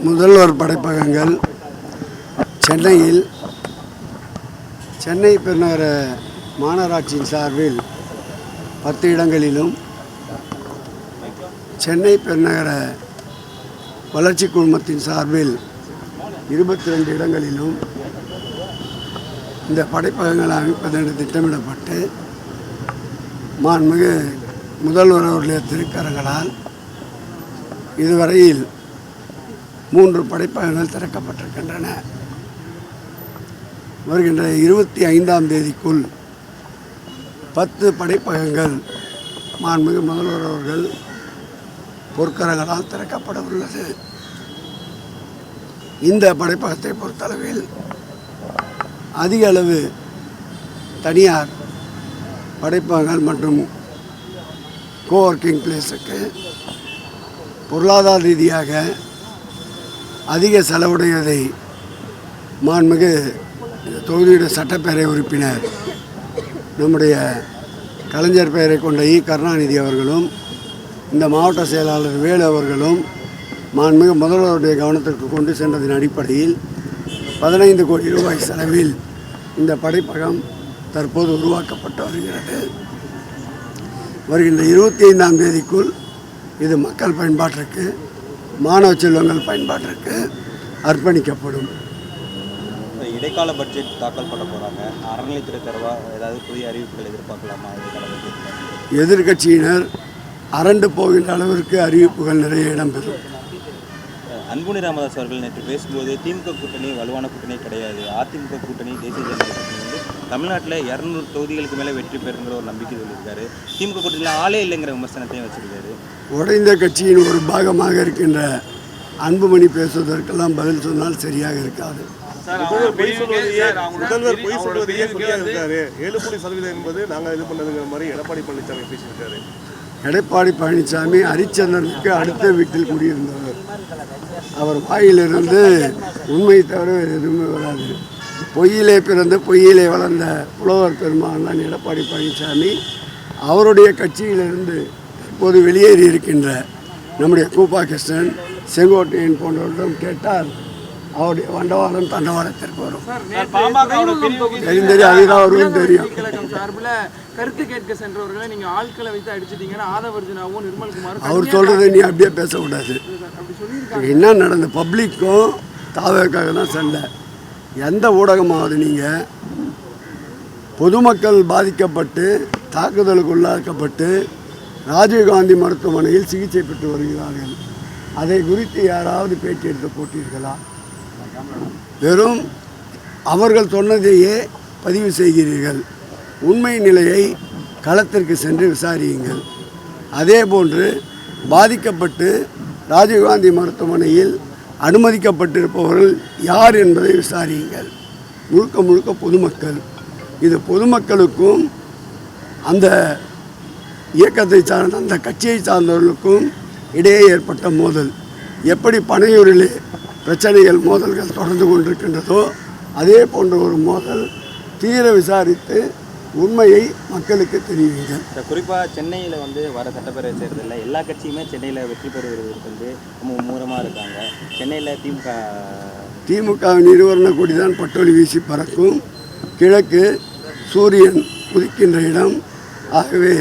முதல்வர் படைப்பகங்கள் சென்னையில் சென்னை பெருநகர மாநகராட்சியின் சார்பில் 10 இடங்களிலும் சென்னை பெருநகர வளர்ச்சி குழுமத்தின் சார்பில் 22 இடங்களிலும் இந்த படைப்பகங்களை அமைப்பதென்று திட்டமிடப்பட்டு மாண்புமிகு முதல்வர் அவர்களுடைய திருக்கரங்களால் இதுவரையில் 3 படைப்பகங்கள் திறக்கப்பட்டிருக்கின்றன. வருகின்ற 25ஆம் தேதிக்குள் 10 படைப்பகங்கள் மாண்புமிகு முதல்வர் அவர்கள் பொற்கரங்களால் திறக்கப்பட உள்ளது. இந்த படைப்பகத்தை பொறுத்தளவில் அதிக அளவு தனியார் படைப்பகங்கள் மற்றும் கோவர்க்கிங் பிளேஸுக்கு பொருளாதார ரீதியாக அதிக செலவுடையதை மாண்புமிகு தொகுதியுடைய சட்டப்பேரவை உறுப்பினர் நம்முடைய கலைஞர் பெயரை கொண்ட கருணாநிதி அவர்களும் இந்த மாவட்ட செயலாளர் வேலு அவர்களும் மாண்புமிகு முதல்வருடைய கவனத்திற்கு கொண்டு சென்றதன் அடிப்படையில் 15 கோடி ரூபாய் செலவில் இந்த படைப்பகம் தற்போது உருவாக்கப்பட்டு வருகிறது. வருகின்ற 25ஆம் தேதிக்குள் இது மக்கள் பயன்பாட்டிற்கு மாணவ செல்வங்கள் பயன்பாட்டிற்கு அர்ப்பணிக்கப்படும். இடைக்கால பட்ஜெட் தாக்கல் பண்ண போகிறாங்க. அறநிலைத்துறை தரவா ஏதாவது புதிய அறிவிப்புகள் எதிர்பார்க்கலாமா? எதிர்கட்சியினர் அரண்டு போகின்ற அளவிற்கு அறிவிப்புகள் நிறைய இடம்பெறும். அன்புமணி ராமதாஸ் அவர்கள் நேற்று பேசும்போது திமுக கூட்டணி வலுவான கூட்டணி கிடையாது, அதிமுக கூட்டணி தேசிய ஜனநாயக கூட்டணி வந்து தமிழ்நாட்டில் 200 தொகுதிகளுக்கு மேலே வெற்றி பெறுங்கிற ஒரு நம்பிக்கை சொல்லியிருக்காரு. திமுக கூட்டணியில் ஆளே இல்லைங்கிற விமர்சனத்தையும் வச்சிருக்காரு. உடைந்த கட்சியின் ஒரு பாகமாக இருக்கின்ற அன்புமணி பேசுவதற்கெல்லாம் பதில் சொன்னால் சரியாக இருக்காது. முதல்வர் பொய் சொல்வதையே சொல்லியிருக்காரு. 7% என்பது நாங்கள் இது பண்ணதுங்கிற மாதிரி எடப்பாடி பழனிசாமி பேசியிருக்காரு. எடப்பாடி பழனிசாமி ஹரிச்சந்திரனுக்கு அடுத்த வீட்டில் குடியிருந்தவர். அவர் வாயிலிருந்து உண்மை தவிர எதுவுமே வராது. பொய்யிலே பிறந்து பொய்யிலே வளர்ந்த புலவர் பெருமாள் தான் எடப்பாடி பழனிசாமி. அவருடைய கட்சியிலிருந்து இப்போது வெளியேறி இருக்கின்ற நம்முடைய கூப்பா கிருஷ்ணன், செங்கோட்டையன் போன்றவர்களிடம் கேட்டால் அவருடைய வண்டவாளம் தண்டவாளத்திற்கு வரும். தெரியும், அதுதான் அவர்களும் தெரியும். கருத்து கேட்க சென்றவர்களை நீங்க ஆட்களை வைத்து அடிச்சிட்டீங்கன்னா ஆதவர்ஜனாவும் நிர்மல்குமார் அவர் சொல்றதை நீ அப்படியே பேசக்கூடாது. என்ன நடந்த பப்ளிக்கும் தாவதற்காக தான் சண்டை. எந்த ஊடகமாவது நீங்கள் பொதுமக்கள் பாதிக்கப்பட்டு தாக்குதலுக்கு உள்ளாக்கப்பட்டு ராஜீவ்காந்தி மருத்துவமனையில் சிகிச்சை பெற்று வருகிறார்கள், அதை குறித்து யாராவது பேட்டி எடுத்து போட்டீர்களா? வெறும் அவர்கள் சொன்னதையே பதிவு செய்கிறீர்கள். உண்மை நிலையை களத்திற்கு சென்று விசாரியுங்கள். அதே போன்று பாதிக்கப்பட்டு ராஜீவ்காந்தி மருத்துவமனையில் அனுமதிக்கப்பட்டிருப்பவர்கள் யார் என்பதை விசாரியுங்கள். முழுக்க முழுக்க பொதுமக்கள். இது பொதுமக்களுக்கும் அந்த இயக்கத்தை சார்ந்த அந்த கட்சியை சார்ந்தவர்களுக்கும் இடையே ஏற்பட்ட மோதல். எப்படி பனையூரிலே பிரச்சனைகள் மோதல்கள் தொடர்ந்து கொண்டிருக்கின்றதோ அதே போன்ற ஒரு மோதல் தீர விசாரித்து உண்மையை மக்களுக்கு தெரிவிங்க. குறிப்பாக சென்னையில் வந்து வர சட்டப்பேரவை தேர்தலில் எல்லா கட்சியுமே சென்னையில் வெற்றி பெறுவதற்கு வந்து மும்முரமாக இருக்காங்க. சென்னையில் திமுக நிறுவன கொடிதான் பட்டொலி வீசி பறக்கும். கிழக்கு சூரியன் உதிக்கின்ற இடம். ஆகவே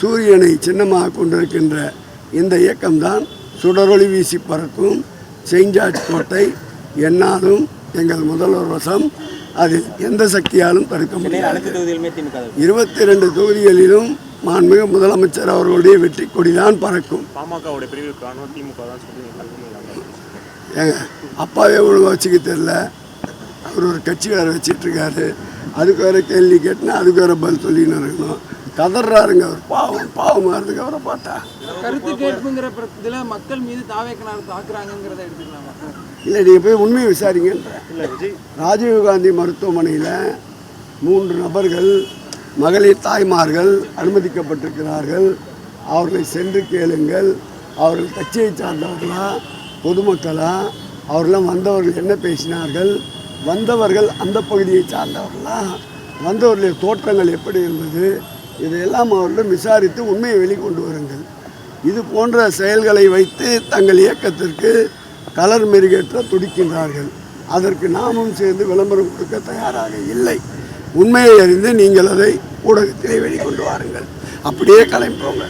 சூரியனை சின்னமாக கொண்டிருக்கின்ற இந்த இயக்கம்தான் சுடரொளி வீசி பறக்கும். செயின்ட் ஜார்ஜ் கோட்டை என்னாலும் எங்கள் முதல்வர் வசம். அதில் எந்த சக்தியாலும் தடுக்க முடியாது. 22 தொகுதிகளிலும் மாண்புமிகு முதலமைச்சர் அவர்களுடைய வெற்றி கொடிதான் பறக்கும். ஏங்க அப்பாவே ஒழுங்காக வச்சுக்க தெரியல, அவர் ஒரு கட்சி வேறு வச்சிட்டு இருக்காரு. அதுக்கு வேறு கேள்வி கேட்டுனா அதுக்கு வேறு பதில் சொல்லின்னு இருக்கணும். கதறாருங்க அவர். பாவமாக இருக்கு அவரை பார்த்தா. கருத்து கேட்புங்கிற இதில் மக்கள் மீது தாவேக்கனார் தாக்குறாங்கிறத எடுத்துக்கலாமா? இல்லை, நீங்கள் போய் உண்மையை விசாரிங்கன்ற. ராஜீவ்காந்தி மருத்துவமனையில் 3 நபர்கள் மகளிர் தாய்மார்கள் அனுமதிக்கப்பட்டிருக்கிறார்கள். அவர்களை சென்று கேளுங்கள். அவர்கள் கட்சியை சார்ந்தவர்களா பொதுமக்களா? அவர்களெல்லாம் வந்தவர்கள் என்ன பேசினார்கள்? வந்தவர்கள் அந்த பகுதியை சார்ந்தவர்களா? வந்தவர்களுடைய தோற்றங்கள் எப்படி இருந்தது? இதையெல்லாம் அவர்களும் விசாரித்து உண்மையை வெளிக்கொண்டு வருங்கள். இது போன்ற செயல்களை வைத்து தங்கள் இயக்கத்திற்கு கலர் மெருகேற்ற துடிக்கின்றார்கள். அதற்கு நாமும் சேர்ந்து விளம்பரம் கொடுக்க தயாராக இல்லை. உண்மையை அறிந்து நீங்கள் அதை ஊடகத்திலே வெளிக்கொண்டு வாருங்கள். அப்படியே கிளம்பிப்போங்க.